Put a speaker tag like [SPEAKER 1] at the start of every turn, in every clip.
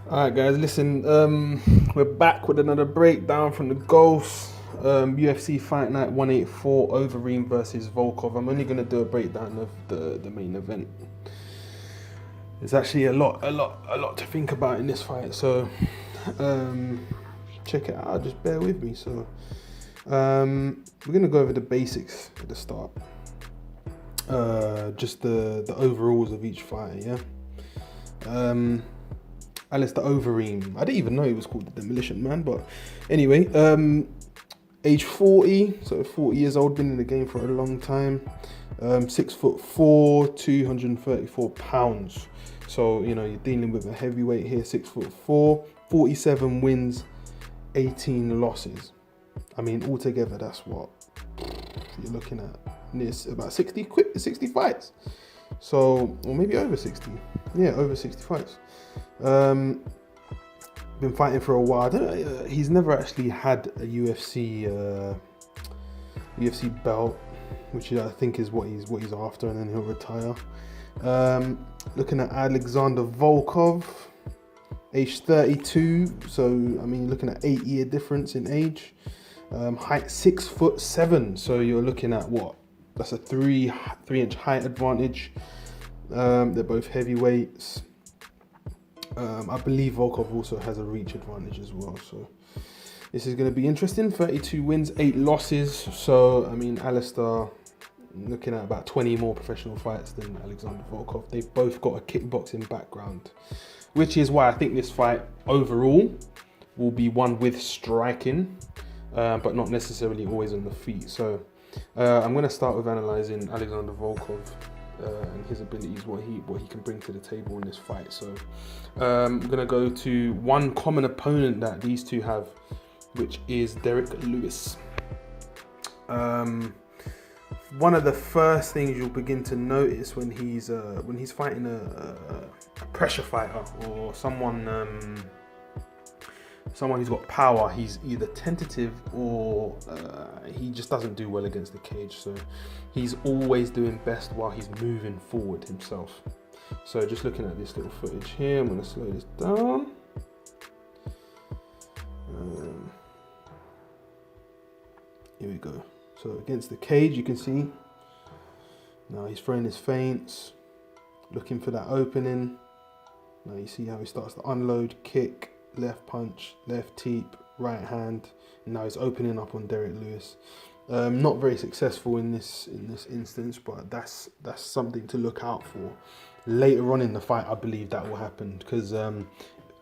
[SPEAKER 1] Alright guys, listen, we're back with another breakdown from the Ghost. UFC Fight Night 184, Overeem versus Volkov. I'm only going to do a breakdown of the main event. There's actually a lot to think about in this fight, so check it out, just bear with me. So we're going to go over the basics at the start. Just the overalls of each fight, yeah? Alistair Overeem. I didn't even know he was called the Demolition Man, but anyway, age 40, so 40 years old, been in the game for a long time. 6'4", 234 pounds. So, you know, you're dealing with a heavyweight here, 6'4", 47 wins, 18 losses. I mean, altogether, that's what you're looking at. This about 60 fights. So, or maybe over 60. Yeah, over 60 fights. Been fighting for a while. He's never actually had a UFC belt, which I think is what he's after, and then he'll retire. Looking at Alexander Volkov, age 32. So I mean, looking at 8-year difference in age. Height 6'7". So you're looking at what? That's a 3-inch height advantage. They're both heavyweights. I believe Volkov also has a reach advantage as well, so this is going to be interesting. 32 wins, 8 losses. So I mean, Alistair looking at about 20 more professional fights than Alexander Volkov. They've both got a kickboxing background, which is why I think this fight overall will be one with striking, but not necessarily always on the feet. So I'm going to start with analysing Alexander Volkov and his abilities, what he can bring to the table in this fight. So I'm going to go to one common opponent that these two have, which is Derek Lewis. One of the first things you'll begin to notice when he's fighting a pressure fighter or someone who's got power, he's either tentative or he just doesn't do well against the cage. So he's always doing best while he's moving forward himself. So just looking at this little footage here, I'm going to slow this down. Here we go. So against the cage, you can see now he's throwing his feints, looking for that opening. Now you see how he starts to unload, kick, left punch, left teep, right hand, and now he's opening up on Derek Lewis. Not very successful in this instance, but that's something to look out for. Later on in the fight, I believe that will happen, because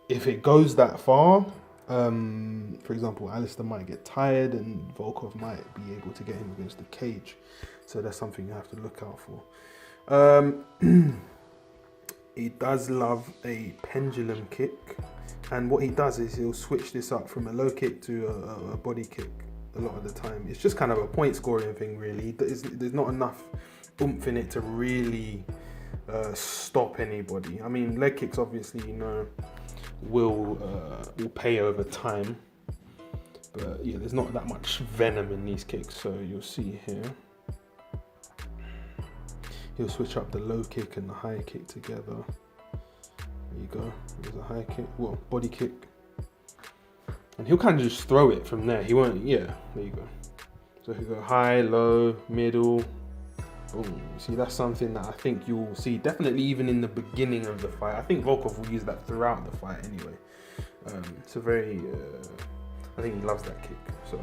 [SPEAKER 1] if it goes that far, for example, Alistair might get tired and Volkov might be able to get him against the cage. So that's something you have to look out for. He does love a pendulum kick. And what he does is he'll switch this up from a low kick to a body kick a lot of the time. It's just kind of a point scoring thing, really. There's not enough oomph in it to really stop anybody. I mean, leg kicks, obviously, you know, will pay over time. But yeah, there's not that much venom in these kicks. So you'll see here, he'll switch up the low kick and the high kick together. There you go, there's a high kick, well, body kick. And he'll kind of just throw it from there. He won't, yeah, there you go. So he'll go high, low, middle, boom. See, that's something that I think you'll see definitely even in the beginning of the fight. I think Volkov will use that throughout the fight anyway. It's a very, I think he loves that kick, so.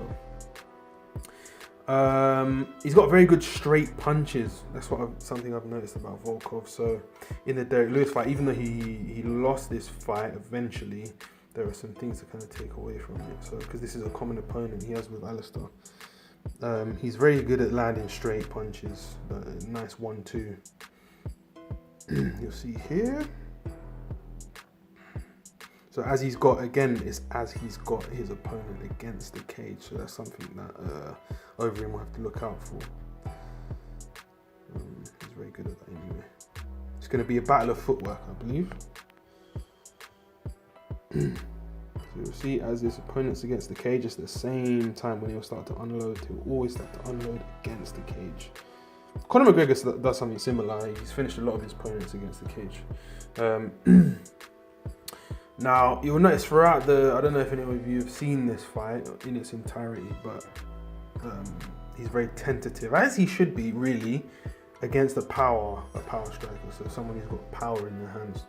[SPEAKER 1] He's got very good straight punches. That's something I've noticed about Volkov. So in the Derek Lewis fight, even though he lost this fight eventually, there are some things to kind of take away from it. So because this is a common opponent he has with Alistair, he's very good at landing straight punches. Nice 1-2. You'll see here. So as he's got, again, it's as he's got his opponent against the cage. So that's something that Overeem will have to look out for. He's very good at that anyway. It's going to be a battle of footwork, I believe. So you'll see as his opponent's against the cage, it's the same time when he'll start to unload. He'll always start to unload against the cage. Conor McGregor does something similar. He's finished a lot of his opponents against the cage. Now, you'll notice throughout I don't know if any of you have seen this fight in its entirety, but he's very tentative, as he should be, really, against a power striker. So someone who's got power in their hands,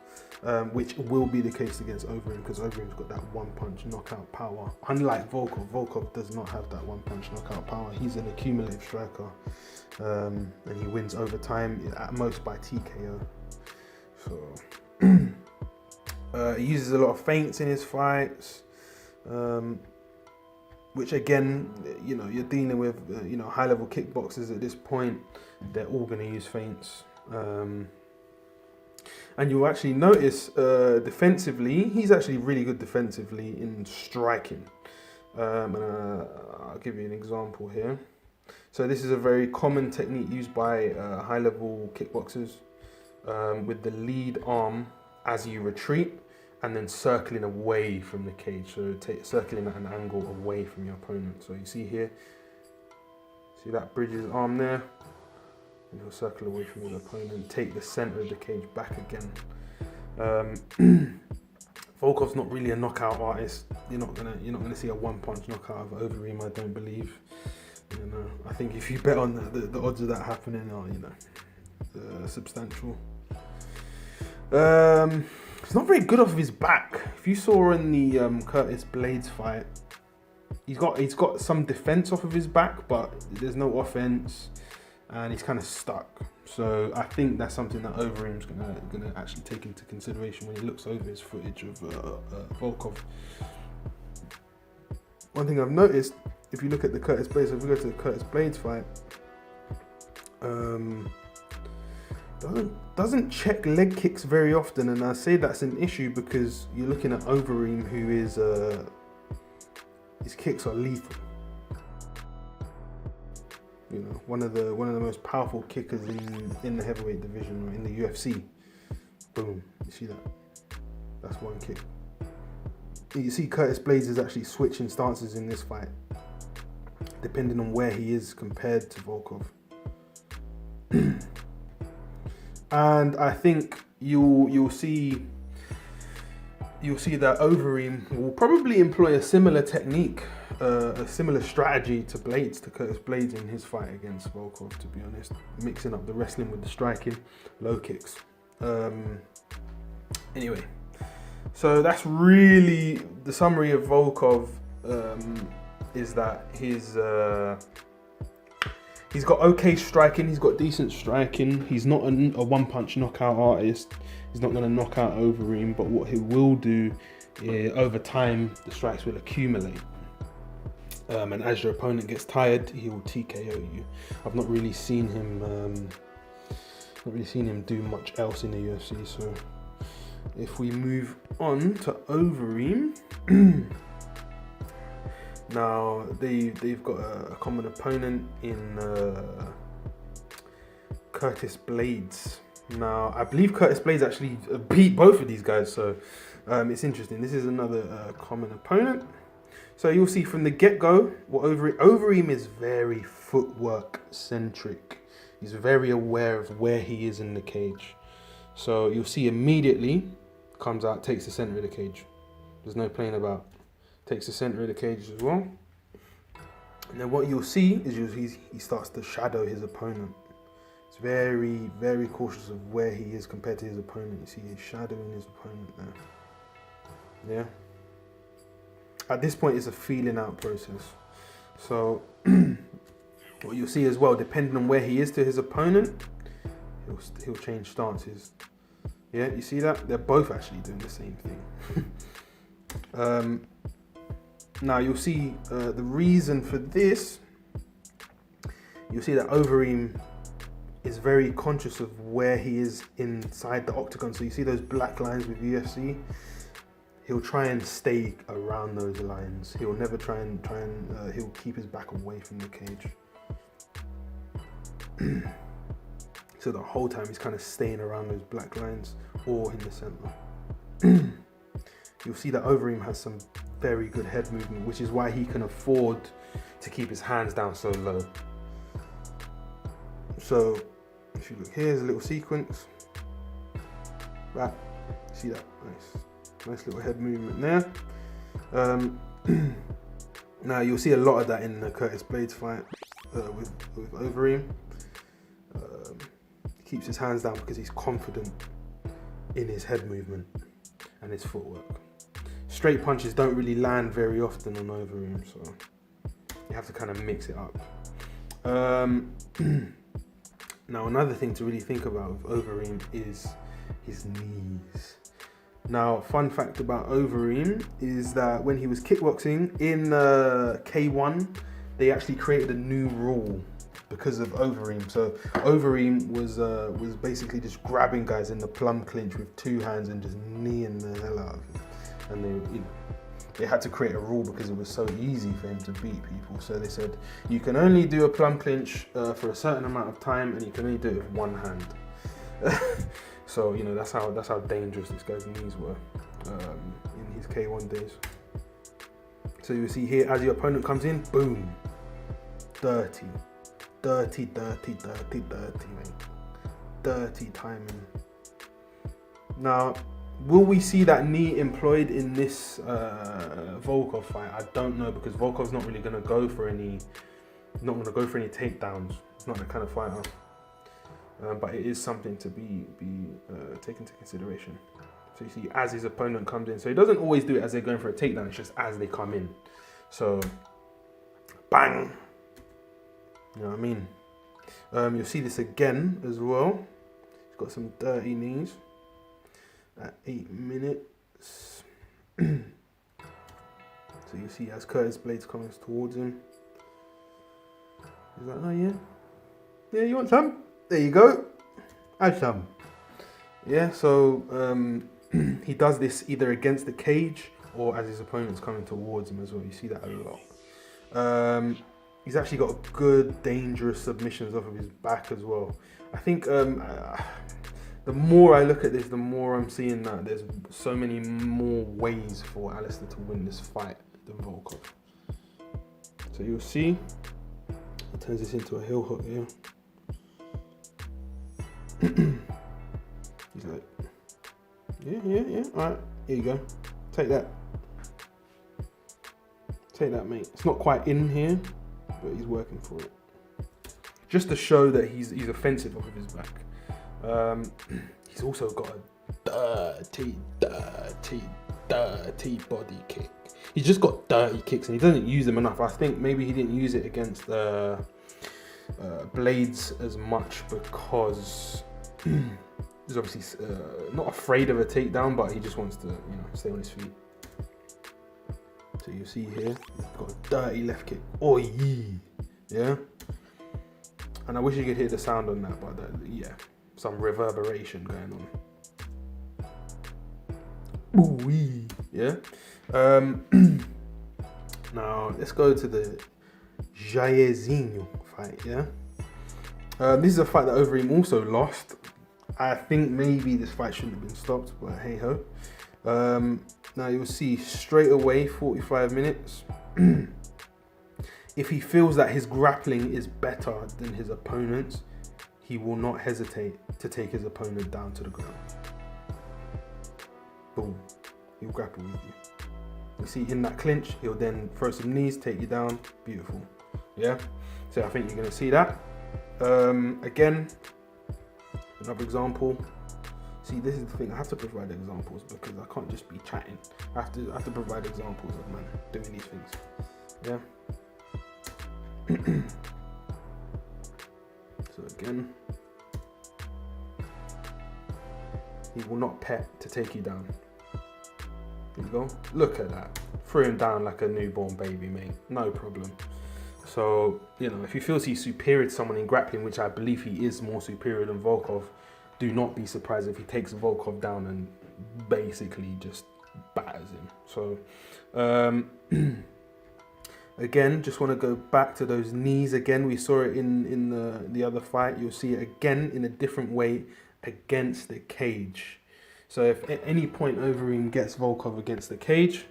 [SPEAKER 1] which will be the case against Overeem, because Overeem's got that one-punch knockout power. Unlike Volkov does not have that one-punch knockout power. He's an accumulative striker, and he wins over time, at most by TKO. So... he uses a lot of feints in his fights, which again, you know, you're dealing with, you know, high-level kickboxers at this point. They're all going to use feints. And you'll actually notice defensively, he's actually really good defensively in striking. And I'll give you an example here. So this is a very common technique used by high-level kickboxers, with the lead arm as you retreat, and then circling away from the cage. So circling at an angle away from your opponent. So you see here, see that bridges arm there? And he'll circle away from his opponent, take the center of the cage back again. Volkov's not really a knockout artist. You're not gonna see a one-punch knockout of Overeem, I don't believe. You know, I think if you bet on the odds of that happening are, you know, substantial. He's not very good off of his back. If you saw in the Curtis Blaydes fight, he's got some defense off of his back, but there's no offense, and he's kind of stuck. So I think that's something that Overeem's gonna actually take into consideration when he looks over his footage of Volkov. One thing I've noticed, if you look at the Curtis Blaydes, if we go to the Curtis Blaydes fight, doesn't check leg kicks very often, and I say that's an issue because you're looking at Overeem, who is his kicks are lethal. You know, one of the most powerful kickers in the heavyweight division, or in the UFC. Boom, you see that? That's one kick. You see Curtis Blaydes is actually switching stances in this fight, depending on where he is compared to Volkov. And I think you'll see that Overeem will probably employ a similar technique, a similar strategy to Curtis Blaydes in his fight against Volkov, to be honest, mixing up the wrestling with the striking, low kicks. Anyway, so that's really the summary of Volkov. Is that he's got okay striking, he's got decent striking. He's not a one-punch knockout artist. He's not going to knock out Overeem, but what he will do is, over time, the strikes will accumulate. And as your opponent gets tired, he will TKO you. I've not really seen him do much else in the UFC. So if we move on to Overeem, now they've got a common opponent in Curtis Blaydes. Now I believe Curtis Blaydes actually beat both of these guys, so it's interesting. This is another common opponent. So you'll see from the get-go, Overeem is very footwork centric. He's very aware of where he is in the cage. So you'll see immediately comes out, takes the center of the cage. There's no playing about. Takes the center of the cage as well. And then what you'll see is he starts to shadow his opponent. He's very, very cautious of where he is compared to his opponent. You see he's shadowing his opponent there. Yeah. At this point, it's a feeling out process. So what you'll see as well, depending on where he is to his opponent, he'll change stances. Yeah, you see that? They're both actually doing the same thing. Now you'll see the reason for this. You'll see that Overeem is very conscious of where he is inside the octagon. So you see those black lines with UFC? He'll try and stay around those lines. He'll never try and he'll keep his back away from the cage. So the whole time he's kind of staying around those black lines or in the center. You'll see that Overeem has some very good head movement, which is why he can afford to keep his hands down so low. So if you look, here's a little sequence. Right, see that? Nice. Nice little head movement there. Now you'll see a lot of that in the Curtis Blades fight with Overeem. He keeps his hands down because he's confident in his head movement and his footwork. Straight punches don't really land very often on Overeem, so you have to kind of mix it up. Now another thing to really think about with Overeem is his knees. Now, fun fact about Overeem is that when he was kickboxing in K1, they actually created a new rule because of Overeem. So Overeem was basically just grabbing guys in the plum clinch with two hands and just kneeing the hell out of them. And they had to create a rule because it was so easy for him to beat people. So they said you can only do a plum clinch for a certain amount of time, and you can only do it with one hand. So that's how dangerous this guy's knees were in his K1 days. So you see here, as your opponent comes in, boom, dirty, mate, dirty timing. Now, will we see that knee employed in this Volkov fight? I don't know, because Volkov's not really going to go for any takedowns. He's not that kind of fighter. But it is something to be taken into consideration. So you see, as his opponent comes in, so he doesn't always do it as they're going for a takedown. It's just as they come in. So, bang. You know what I mean? You'll see this again as well. He's got some dirty knees at 8 minutes. So you see, as Curtis Blades comes towards him, he's like, "Oh yeah, you want some? There you go, have some." Yeah, so he does this either against the cage or as his opponent's coming towards him as well. You see that a lot. He's actually got good, dangerous submissions off of his back as well. I think the more I look at this, the more I'm seeing that there's so many more ways for Alistair to win this fight than Volkov. So you'll see, he turns this into a heel hook here. He's like, yeah, alright, here you go. Take that, mate. It's not quite in here, but he's working for it. Just to show that he's offensive off of his back. He's also got a dirty body kick. He's just got dirty kicks and he doesn't use them enough. I think maybe he didn't use it against Blades as much because he's obviously not afraid of a takedown, but he just wants to, stay on his feet. So you see here, he's got a dirty left kick. Oh yeah. And I wish you could hear the sound on that, but some reverberation going on. Ooh-wee. Yeah. Now let's go to the Jairzinho fight. Yeah. This is a fight that Overeem also lost. I think maybe this fight shouldn't have been stopped, but hey ho. Now you'll see straight away 45 minutes. If he feels that his grappling is better than his opponent's, he will not hesitate to take his opponent down to the ground. Boom. He'll grapple with you. You see, in that clinch, he'll then throw some knees, take you down. Beautiful. Yeah? So I think you're going to see that. Again, another example. See, this is the thing. I have to provide examples because I can't just be chatting. I have to provide examples of man doing these things. Yeah? So again, he will not pet to take you down. There you go. Look at that. Threw him down like a newborn baby, mate. No problem. So, if he feels he's superior to someone in grappling, which I believe he is more superior than Volkov, do not be surprised if he takes Volkov down and basically just batters him. So, again, just want to go back to those knees again. We saw it in the other fight. You'll see it again in a different way against the cage. So if at any point Overeem gets Volkov against the cage,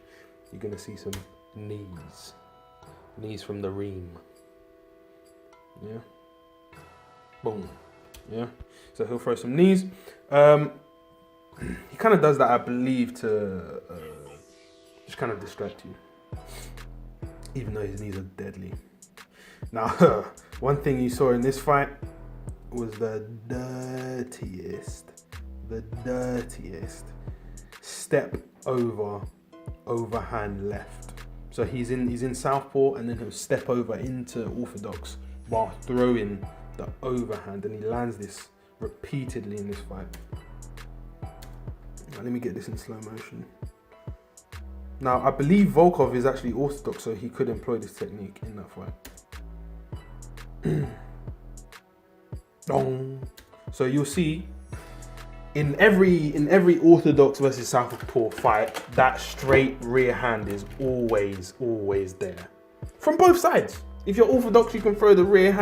[SPEAKER 1] you're going to see some knees. Knees from the ream. Yeah. Boom. Yeah. So he'll throw some knees. he kind of does that, I believe, to just kind of distract you, even though his knees are deadly. Now, one thing you saw in this fight was the dirtiest step overhand left. So he's in southpaw, and then he'll step over into orthodox while throwing the overhand, and he lands this repeatedly in this fight. Now, let me get this in slow motion. Now, I believe Volkov is actually orthodox, so he could employ this technique in that fight. So you'll see in every orthodox versus southpaw fight, that straight rear hand is always there from both sides. If you're orthodox, you can throw the rear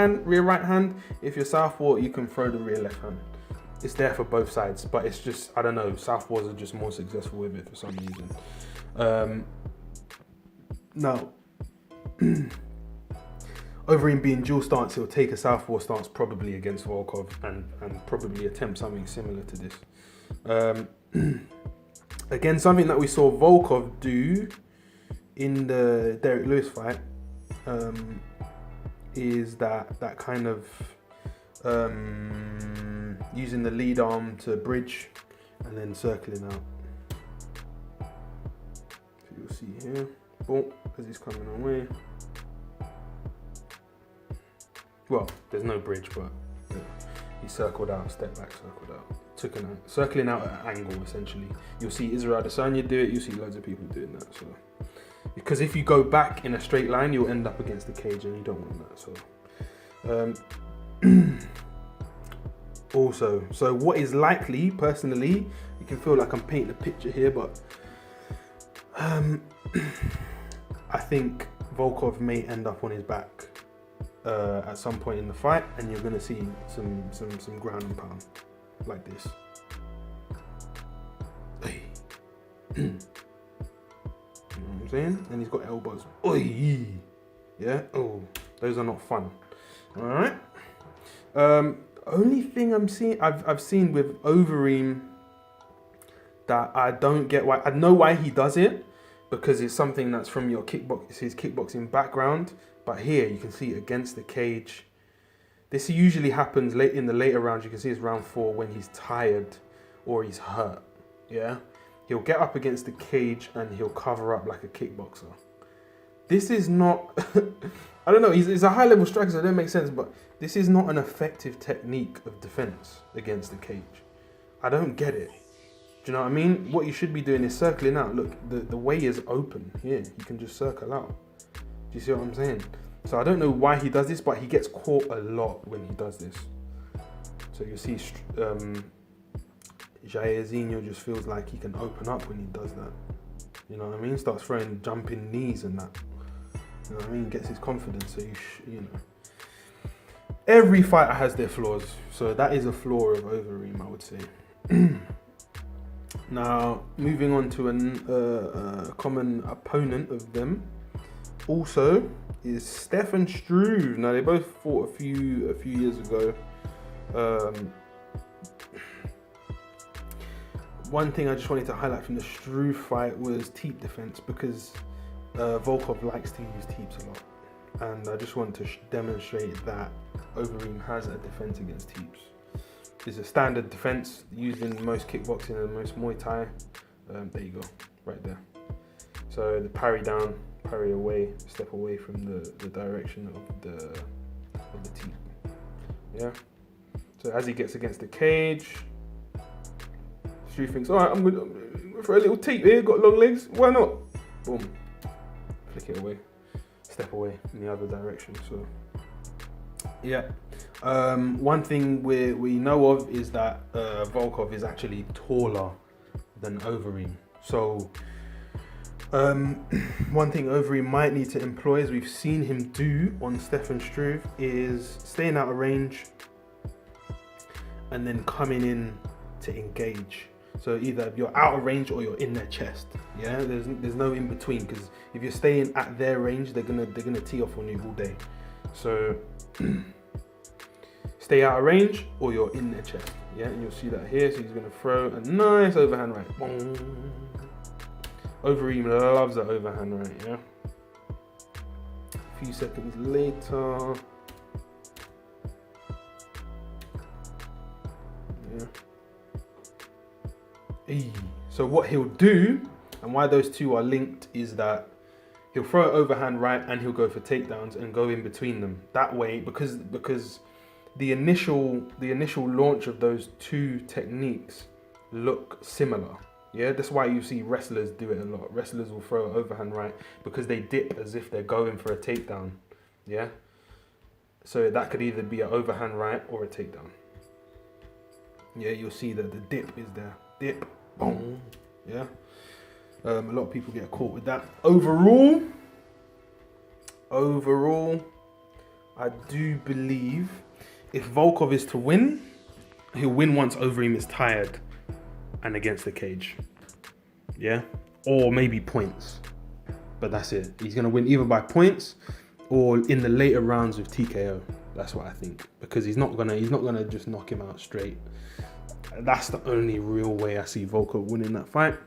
[SPEAKER 1] right hand. If you're southpaw, you can throw the rear left hand. It's there for both sides, but it's just, I don't know, southpaws are just more successful with it for some reason. Now, Overeem being dual stance, he'll take a southpaw stance probably against Volkov and probably attempt something similar to this. Again, something that we saw Volkov do in the Derek Lewis fight is that kind of using the lead arm to bridge and then circling out. So you'll see here, boom, as he's coming away. Well, there's no bridge, but he circled out, step back, circled out, took an circling out at an angle essentially. You'll see Israel Adesanya do it. You'll see loads of people doing that. So, because if you go back in a straight line, you'll end up against the cage, and you don't want that. So, also, so what is likely, personally, you can feel like I'm painting a picture here, but I think Volkov may end up on his back at some point in the fight, and you're going to see some ground and pound like this. Hey. You know what I'm saying? And he's got elbows. Oi. Yeah. Oh, those are not fun. All right. Only thing I've seen with Overeem that I don't get why. I know why he does it, because it's something that's from his kickboxing background. But here you can see against the cage. This usually happens late in the later rounds. You can see it's round 4 when he's tired or he's hurt. Yeah, he'll get up against the cage and he'll cover up like a kickboxer. This is not. I don't know. He's a high level striker, so it doesn't make sense. But this is not an effective technique of defense against the cage. I don't get it. Do you know what I mean? What you should be doing is circling out. Look, the way is open here. You can just circle out. Do you see what I'm saying? So I don't know why he does this, but he gets caught a lot when he does this. So you see Jairzinho just feels like he can open up when he does that. You know what I mean? Starts throwing jumping knees and that. You know what I mean? Gets his confidence. So you know. Every fighter has their flaws. So that is a flaw of Overeem, I would say. Now, moving on to a common opponent of them. Also is Stefan Struve. Now, they both fought a few years ago. One thing I just wanted to highlight from the Struve fight was teep defense, because Volkov likes to use teeps a lot, and I just want to demonstrate that Overeem has a defense against teeps. It's a standard defense used in most kickboxing and most Muay Thai. There you go, right there. So the parry down, parry away, step away from the direction of the teep. Yeah. So as he gets against the cage, Struve thinks, all right, I'm going for a little teep here. Got long legs, why not? Boom, flick it away, step away in the other direction. So yeah. One thing we know of is that Volkov is actually taller than Overeem. So one thing Overeem might need to employ, as we've seen him do on Stefan Struve, is staying out of range and then coming in to engage. So either you're out of range or you're in their chest. Yeah, there's no in between, because if you're staying at their range, they're gonna tee off on you all day. So stay out of range or you're in their chest. Yeah, and you'll see that here. So he's going to throw a nice overhand right. Boom. Overeem loves that overhand right, yeah. A few seconds later. Yeah. So what he'll do, and why those two are linked, is that he'll throw an overhand right and he'll go for takedowns and go in between them. That way, because the initial launch of those two techniques look similar. Yeah, that's why you see wrestlers do it a lot. Wrestlers will throw an overhand right because they dip as if they're going for a takedown. Yeah. So that could either be an overhand right or a takedown. Yeah, you'll see that the dip is there. Dip, boom. Yeah. A lot of people get caught with that. Overall, I do believe if Volkov is to win, he'll win once Overeem is tired and against the cage. Yeah? Or maybe points. But that's it. He's going to win either by points or in the later rounds with TKO. That's what I think. Because he's not gonna just knock him out straight. That's the only real way I see Volkov winning that fight.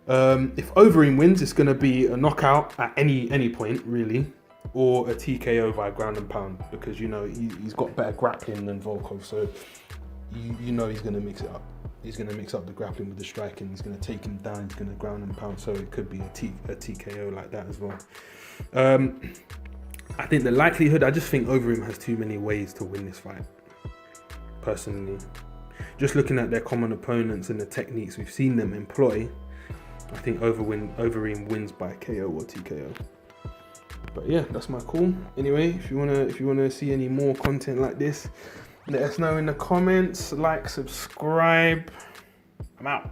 [SPEAKER 1] If Overeem wins, it's going to be a knockout at any point, really, or a TKO by ground and pound, because you know he's got better grappling than Volkov, so you know he's going to mix it up. He's going to mix up the grappling with the striking. He's going to take him down. He's going to ground and pound, so it could be a TKO like that as well. I think the likelihood, I just think Overeem has too many ways to win this fight, personally. Just looking at their common opponents and the techniques we've seen them employ, I think Overeem wins by KO or TKO. But yeah, that's my call. Anyway, if you wanna see any more content like this, let us know in the comments. Like, subscribe. I'm out.